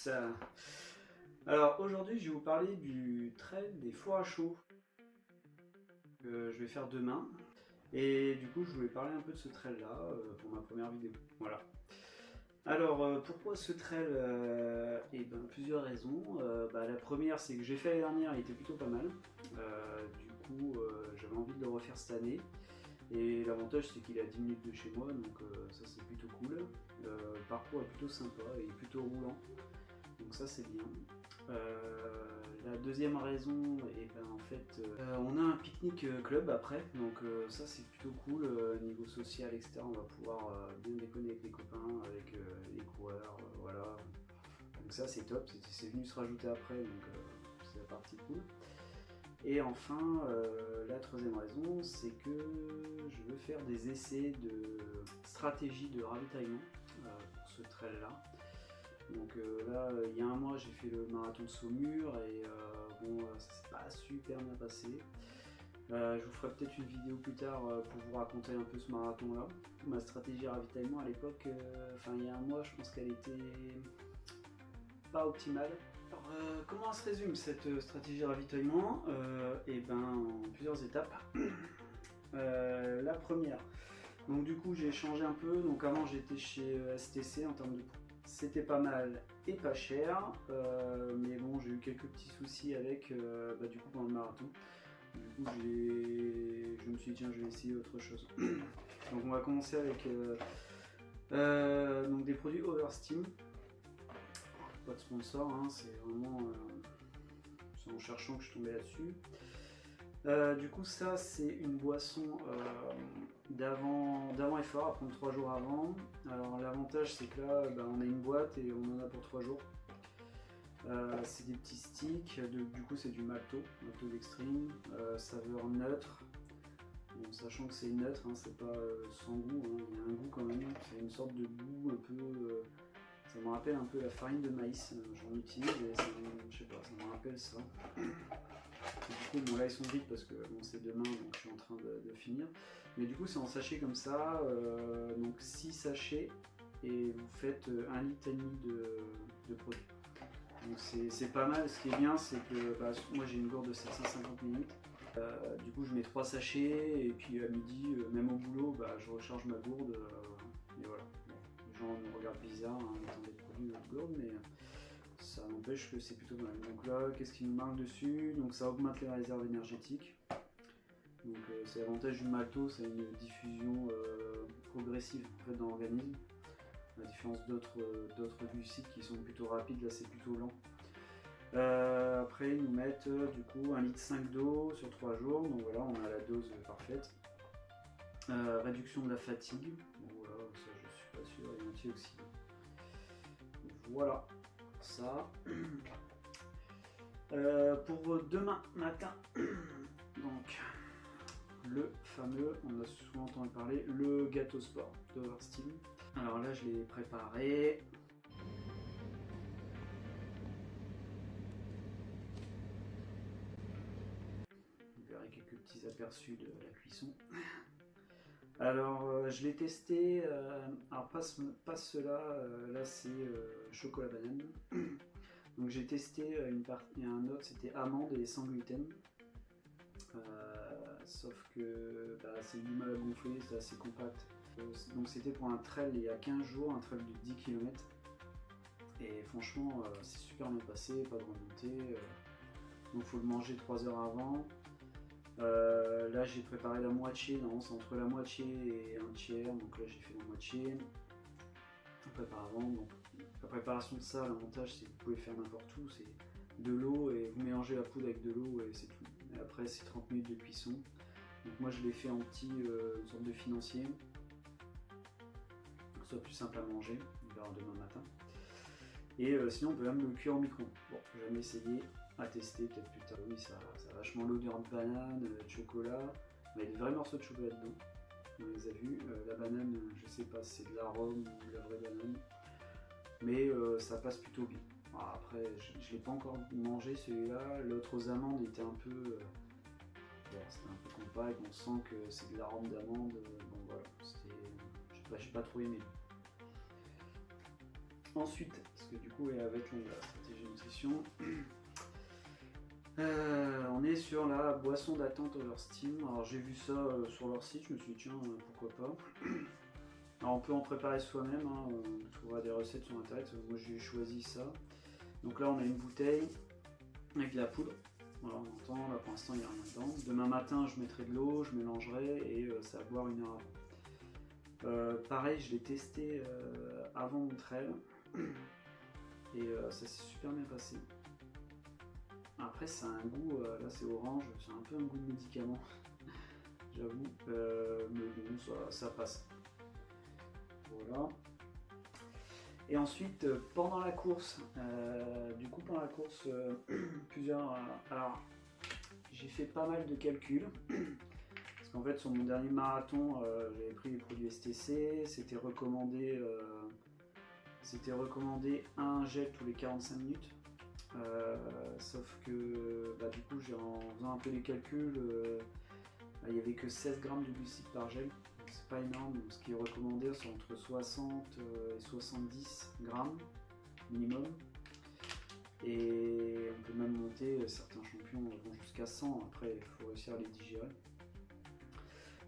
Ça. Alors aujourd'hui, je vais vous parler du trail des fours à chaud que je vais faire demain. Et du coup, je voulais parler un peu de ce trail là pour ma première vidéo. Voilà. Alors pourquoi ce trail Eh ben, plusieurs raisons. La première, c'est que j'ai fait l'année dernière, il était plutôt pas mal. Du coup, j'avais envie de le refaire cette année. Et l'avantage, c'est qu'il est à 10 minutes de chez moi, donc ça c'est plutôt cool. Le parcours est plutôt sympa et plutôt roulant, donc ça c'est bien. La deuxième raison, et ben en fait, on a un pique-nique club après, donc ça c'est plutôt cool. Niveau social, etc., on va pouvoir bien déconner avec les copains, avec les coureurs, voilà. Donc ça c'est top, c'est venu se rajouter après, donc c'est la partie cool. Et enfin, la troisième raison, c'est que je veux faire des essais de stratégie de ravitaillement pour ce trail-là. Donc là, il y a un mois, j'ai fait le marathon de Saumur et ça s'est pas super bien passé. Je vous ferai peut-être une vidéo plus tard pour vous raconter un peu ce marathon-là. Ma stratégie de ravitaillement à l'époque, il y a un mois, je pense qu'elle était pas optimale. Alors, comment se résume cette stratégie de ravitaillement en plusieurs étapes. La première, donc du coup j'ai changé un peu. Donc avant j'étais chez STC en termes de prix. C'était pas mal et pas cher, mais bon j'ai eu quelques petits soucis avec du coup pendant le marathon. Du coup je me suis dit tiens je vais essayer autre chose. Donc on va commencer avec donc des produits Oversteam. Pas de sponsor, hein, c'est vraiment c'est en cherchant que je suis tombé là-dessus. Du coup ça c'est une boisson d'avant effort, à prendre 3 jours avant. Alors l'avantage c'est que là on a une boîte et on en a pour 3 jours. C'est des petits sticks, du coup c'est du malto d'extreme, saveur neutre. Bon, sachant que c'est neutre, hein, c'est pas sans goût, hein, il y a un goût quand même, c'est une sorte de goût un peu... ça me rappelle un peu la farine de maïs, j'en utilise et je sais pas, ça me rappelle ça. Du coup, bon, là ils sont vides parce que bon, c'est demain, donc je suis en train de finir. Mais du coup, c'est en sachet comme ça, donc 6 sachets et vous faites 1,5 litre de produit. Donc c'est pas mal. Ce qui est bien, c'est que moi j'ai une gourde de 750 ml. Du coup, je mets 3 sachets et puis à midi, même au boulot, je recharge ma gourde. Et voilà. Bon, les gens me regardent bizarre en mettant des produits dans la gourde, mais ça n'empêche que c'est plutôt mal. Donc là, qu'est-ce qui nous marque dessus? Donc ça augmente les réserves énergétiques. Donc c'est l'avantage du malto, c'est une diffusion progressive en fait, dans l'organisme. À la différence d'autres glucides qui sont plutôt rapides, là c'est plutôt lent. Après ils nous mettent du coup 1,5 litre d'eau sur 3 jours, donc voilà on a la dose parfaite. Réduction de la fatigue, bon voilà ça je suis pas sûr, et antioxydants. Voilà ça. Pour demain matin, donc le fameux, on a souvent entendu parler, le gâteau sport d'Oversteam. Alors là je l'ai préparé. Vous verrez quelques petits aperçus de la cuisson. Alors je l'ai testé, alors pas ceux-là, là c'est chocolat banane. Donc j'ai testé une partie, un autre c'était amande et sans gluten. Sauf que c'est du mal à gonfler, c'est assez compact. Donc c'était pour un trail il y a 15 jours, un trail de 10 km. Et franchement c'est super bien passé, pas de remontée. Donc il faut le manger 3 heures avant. Là j'ai préparé la moitié, non c'est entre la moitié et un tiers, donc là j'ai fait la moitié. On prépare avant, donc la préparation de ça, l'avantage c'est que vous pouvez faire n'importe où, c'est de l'eau et vous mélangez la poudre avec de l'eau et c'est tout. Et après c'est 30 minutes de cuisson. Donc moi je l'ai fait en petit, une sorte de financier, que ce soit plus simple à manger, on verra demain matin. Et sinon on peut même le cuire au micro. Bon, j'ai jamais essayé, à tester peut-être plus tard. Oui, ça a vachement l'odeur de banane, de chocolat, il y a des vrais morceaux de chocolat dedans. On les a vus. La banane, je sais pas si c'est de l'arôme ou de la vraie banane, mais ça passe plutôt bien. Alors après, je ne l'ai pas encore mangé celui-là. L'autre aux amandes était un peu, c'était un peu compact. On sent que c'est de l'arôme d'amande. Donc voilà, j'ai pas trop aimé. Ensuite, ce que du coup, et avec la stratégie nutrition, on est sur la boisson d'attente over steam. Alors j'ai vu ça sur leur site, je me suis dit tiens, pourquoi pas. Alors on peut en préparer soi-même, hein, on trouvera des recettes sur internet, moi j'ai choisi ça. Donc là on a une bouteille avec de la poudre, voilà, on entend, là pour l'instant il n'y a rien dedans. Demain matin je mettrai de l'eau, je mélangerai et ça va boire 1 heure avant. Pareil, je l'ai testé avant mon trail et ça s'est super bien passé. Après ça a un goût, là c'est orange, c'est un peu un goût de médicament, j'avoue, mais bon ça passe. Voilà. Et ensuite pendant la course, plusieurs. Alors j'ai fait pas mal de calculs. Parce qu'en fait sur mon dernier marathon j'avais pris les produits STC, c'était recommandé un gel tous les 45 minutes. Sauf que du coup en faisant un peu les calculs, il n'y avait que 16 grammes de glucides par gel. C'est pas énorme, donc ce qui est recommandé c'est entre 60 et 70 grammes minimum. Et on peut même monter, certains champions vont jusqu'à 100, après il faut réussir à les digérer.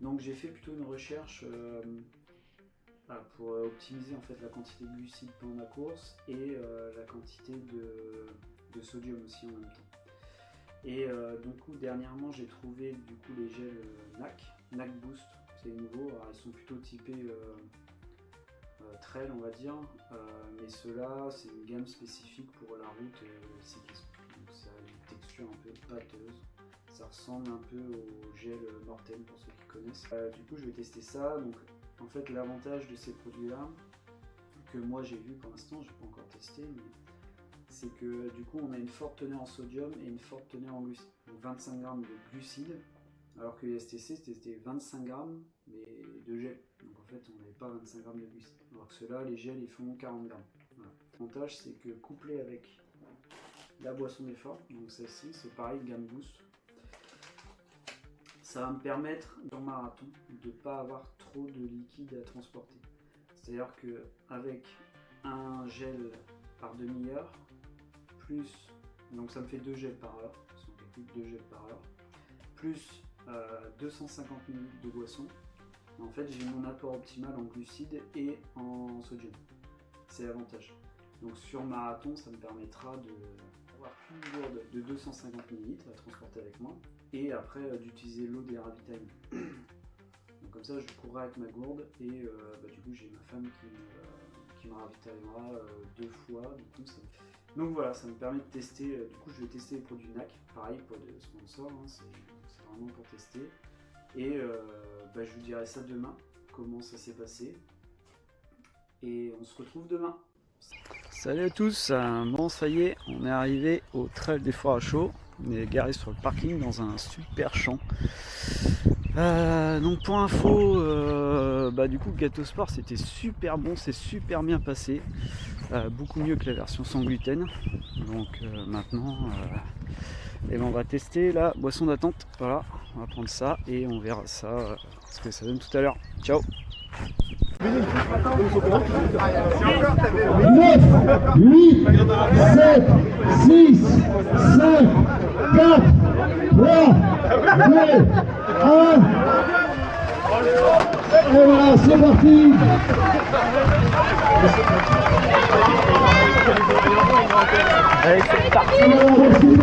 Donc j'ai fait plutôt une recherche pour optimiser en fait la quantité de glucides pendant la course et la quantité de sodium aussi en même temps. Et donc dernièrement j'ai trouvé du coup les gels NAC Boost, c'est nouveau, alors ils sont plutôt typés trail on va dire, mais ceux-là c'est une gamme spécifique pour la route et le cyclisme. Donc ça a une texture un peu pâteuse, ça ressemble un peu au gel Morten pour ceux qui connaissent. Du coup je vais tester ça. Donc en fait l'avantage de ces produits là que moi j'ai vu pour l'instant, j'ai pas encore testé, mais c'est que du coup on a une forte teneur en sodium et une forte teneur en glucides. Donc 25 grammes de glucides, alors que les STC c'était 25 grammes mais de gel. Donc en fait on n'avait pas 25 grammes de glucides. Alors que ceux-là, les gels ils font 40 grammes. Voilà. L'avantage c'est que couplé avec la boisson d'effort, donc celle-ci c'est pareil, gamme boost, ça va me permettre dans le marathon de ne pas avoir trop de liquide à transporter. C'est-à-dire qu'avec un gel par demi-heure, plus, donc ça me fait 2 gels par heure, parce qu'on calcule 2 gels par heure, plus 250 ml de boisson, en fait j'ai mon apport optimal en glucides et en sodium. C'est l'avantage. Donc sur marathon, ça me permettra d'avoir une gourde de 250 ml à transporter avec moi et après d'utiliser l'eau des ravitaillements. Donc comme ça je courrai avec ma gourde et du coup j'ai ma femme qui me ravitaillera 2 fois. Donc voilà, ça me permet de tester. Du coup je vais tester les produits NAC, pareil, pas de sponsor, hein, c'est vraiment pour tester. Et je vous dirai ça demain, comment ça s'est passé. Et on se retrouve demain. Salut à tous, bon ça y est, on est arrivé au trail des Foires à Chaux. On est garé sur le parking dans un super champ. Donc pour info, du coup Gâteau Sport c'était super bon, c'est super bien passé. Beaucoup mieux que la version sans gluten. Donc maintenant on va tester la boisson d'attente. Voilà, on va prendre ça et on verra ça ce que ça donne tout à l'heure. Ciao. 9, 8, 7, 6, 5, 4, 3, 2, 1. Et voilà, c'est parti. Allez, c'est parti. Alors, c'est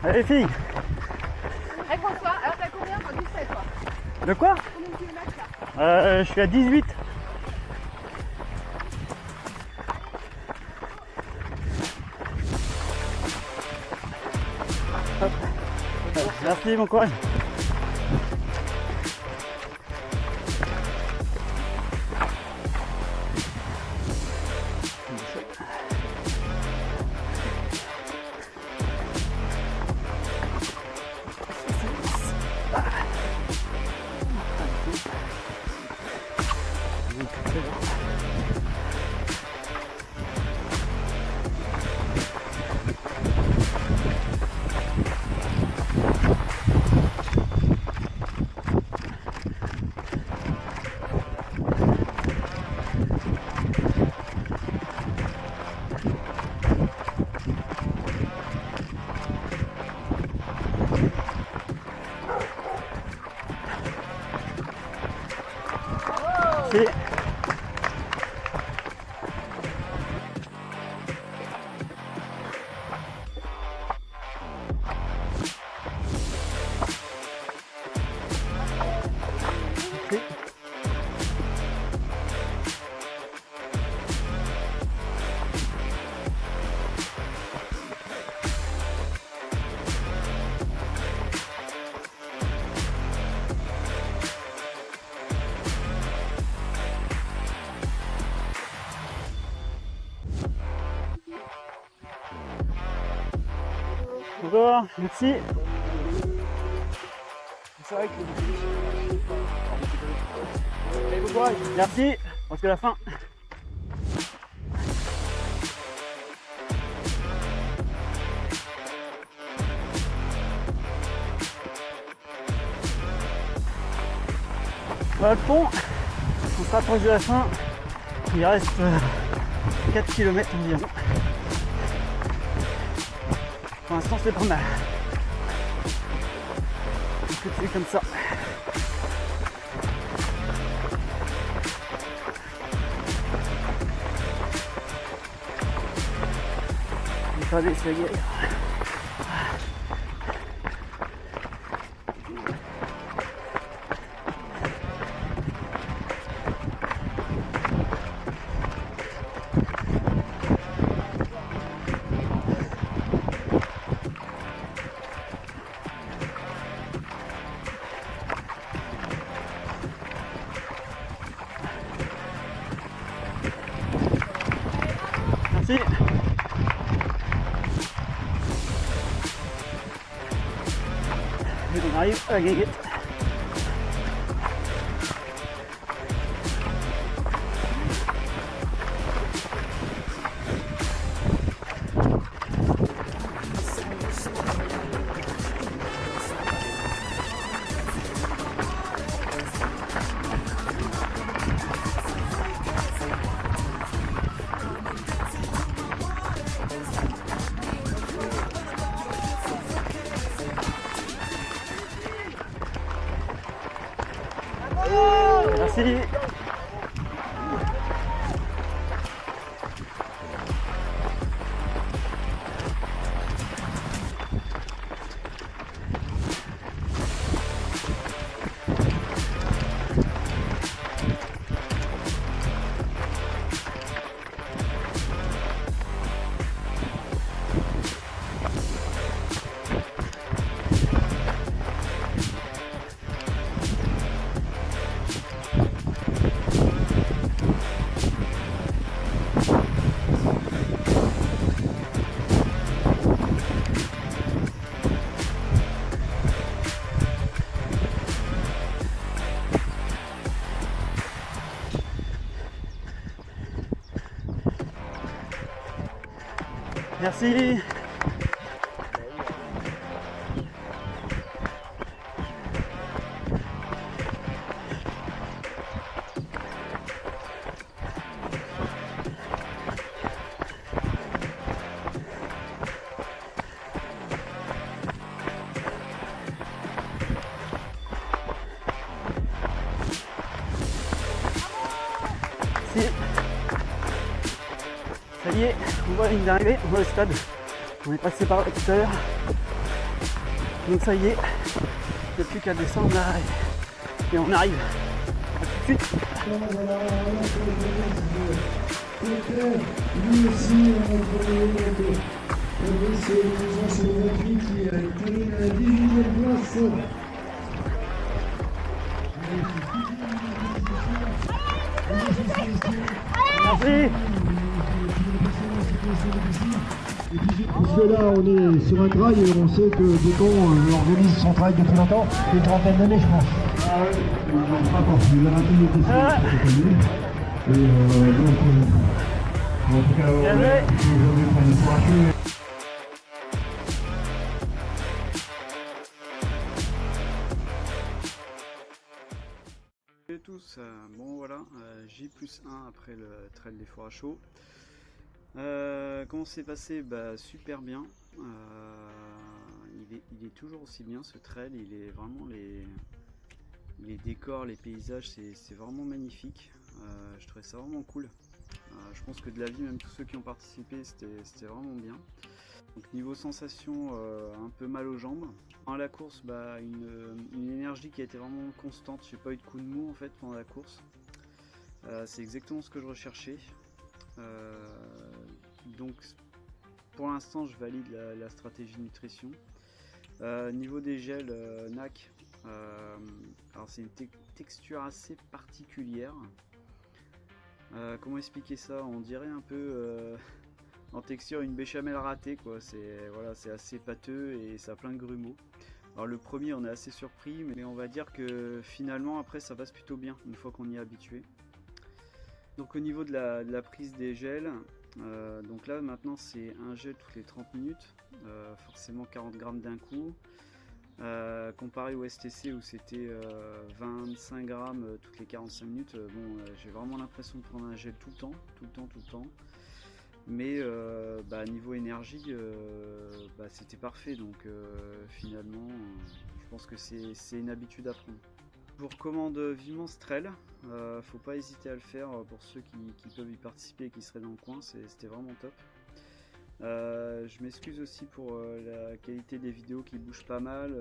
Allez filles. Hey François, alors t'as combien toi? 17 toi? De quoi? Combien de kilomètres là? Je suis à 18. Hop. Merci, bon courage. Si. Bonjour, merci. C'est vrai que Merci, parce que la fin. Voilà le pont, on se rapproche de la fin. Il reste 4 km environ. Pour l'instant c'est pas mal. C'est comme ça. pas laisser guérir. Merci. Et on arrive à la guinguette. Merci. Merci. Merci. Ça y est, on voit la ligne d'arrivée, on voit le stade. On est passé par là tout à l'heure. Donc ça y est, il n'y a plus qu'à descendre là. Et on arrive. A tout de suite. Lui aussi, notre communauté. C'est le 28 qui termine à la 18e place. Merci. Parce que là, on est sur un trail et on sait que Béton organise son trail depuis longtemps, une trentaine d'années, je pense. Ah ouais, il a raté les cette année. Et donc, en tout cas, aujourd'hui, on est courageux. Salut à tous, bon voilà, J+1 après le trail des fours à chaud. Comment c'est passé? Bah super bien. Il est toujours aussi bien ce trail, il est vraiment les décors, les paysages, c'est vraiment magnifique. Je trouvais ça vraiment cool. Je pense que de la vie, même tous ceux qui ont participé, c'était vraiment bien. Donc niveau sensation, un peu mal aux jambes. À la course, bah, une énergie qui a été vraiment constante. J'ai pas eu de coup de mou en fait pendant la course. C'est exactement ce que je recherchais. Donc pour l'instant je valide la stratégie nutrition. Niveau des gels NAC, alors c'est une texture assez particulière. Comment expliquer ça? On dirait un peu en texture une béchamel ratée quoi. C'est assez pâteux et ça a plein de grumeaux. Alors le premier on est assez surpris, mais on va dire que finalement après ça passe plutôt bien une fois qu'on y est habitué. Donc au niveau de la prise des gels, donc là maintenant c'est un gel toutes les 30 minutes, forcément 40 grammes d'un coup, comparé au STC où c'était 25 grammes toutes les 45 minutes. Bon, j'ai vraiment l'impression de prendre un gel tout le temps. Mais niveau énergie, c'était parfait, donc finalement je pense que c'est une habitude à prendre. Je vous recommande vivement ce trail, faut pas hésiter à le faire pour ceux qui peuvent y participer et qui seraient dans le coin, c'était vraiment top. Je m'excuse aussi pour la qualité des vidéos qui bougent pas mal.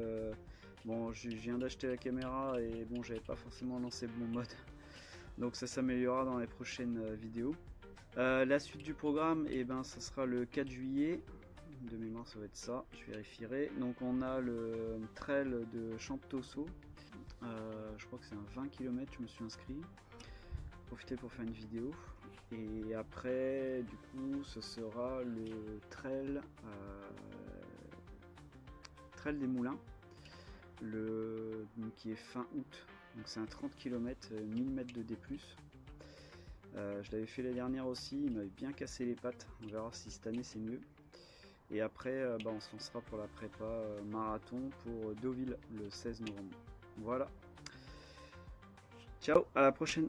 Bon, je viens d'acheter la caméra et bon, j'avais pas forcément lancé le bon mode. Donc ça s'améliorera dans les prochaines vidéos. La suite du programme, et ben, ça sera le 4 juillet. De mémoire, ça va être ça, je vérifierai. Donc on a le trail de Champtosso. Je crois que c'est un 20 km, je me suis inscrit. Profiter pour faire une vidéo. Et après, du coup, ce sera le trail des Moulins, qui est fin août. Donc c'est un 30 km, 1000 mètres de D+. Je l'avais fait la dernière aussi, il m'avait bien cassé les pattes. On verra si cette année c'est mieux. Et après, on se lancera pour la prépa marathon pour Deauville le 16 novembre. Voilà. Ciao, à la prochaine.